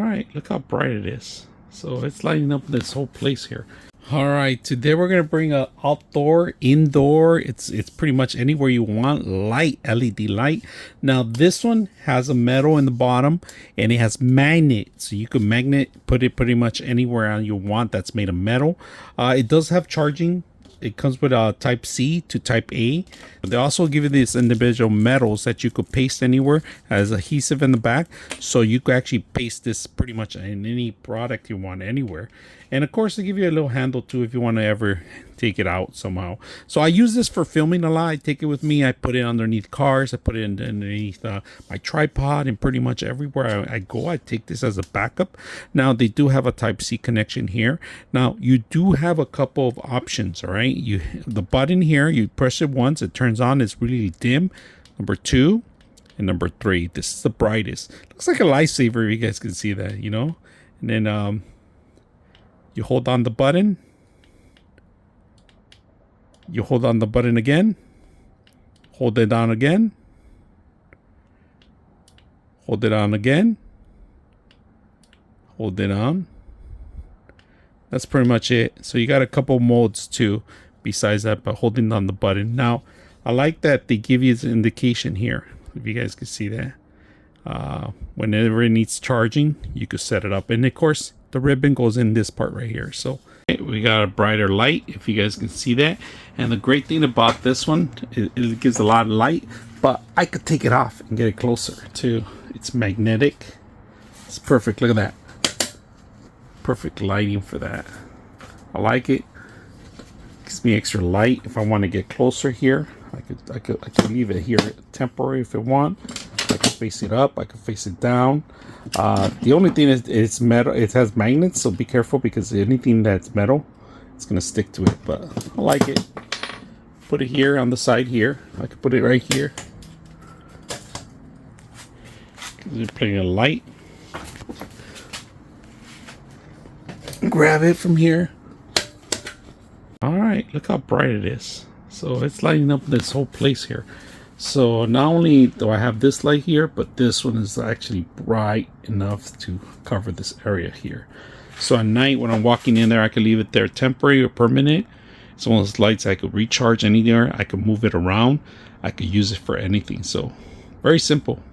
right, look how bright it is. So it's lighting up this whole place here. All right, today we're gonna bring a outdoor, indoor. It's pretty much anywhere you want light, LED light. Now this one has a metal in the bottom, and it has magnet, so you can put it pretty much anywhere you want that's made of metal. It does have charging. It comes with a type C to type A. They also give you these individual metals that you could paste anywhere as adhesive in the back. So you could actually paste this pretty much in any product you want anywhere. And of course, they give you a little handle too if you want to ever take it out somehow. So I use this for filming a lot. I take it with me. I put it underneath cars. I put it underneath my tripod, and pretty much everywhere I go, I take this as a backup. Now they do have a type C connection here. Now you do have a couple of options. All right, the button here, you press it once, it turns on. It's really dim. Number 2 and number 3. This is the brightest. Looks like a lifesaver if you guys can see that, you know. And then you hold on the button. You hold on the button again. Hold it down again. Hold it on again. Hold it on. That's pretty much it. So you got a couple modes too besides that, but holding on the button. Now I like that they give you the indication here, if you guys can see that. Whenever it needs charging, you could set it up, and of course the ribbon goes in this part right here. So we got a brighter light, if you guys can see that. And the great thing about this one, it gives a lot of light, but I could take it off and get it closer too. It's magnetic. It's perfect. Look at that. Perfect lighting for that. I like it. Gives me extra light if I want to get closer here. I could leave it here temporary if I want. I can face it up. I can face it down. The only thing is it's metal. It has magnets, so be careful, because anything that's metal, it's gonna stick to it. But I like it. Put it here on the side here. I could put it right here. There's plenty of light. Grab it from here. All right, look how bright it is. So it's lighting up this whole place here. So not only do I have this light here, but this one is actually bright enough to cover this area here. So at night when I'm walking in there, I can leave it there temporary or permanent. It's one of those lights I could recharge anywhere. I could move it around. I could use it for anything. So very simple.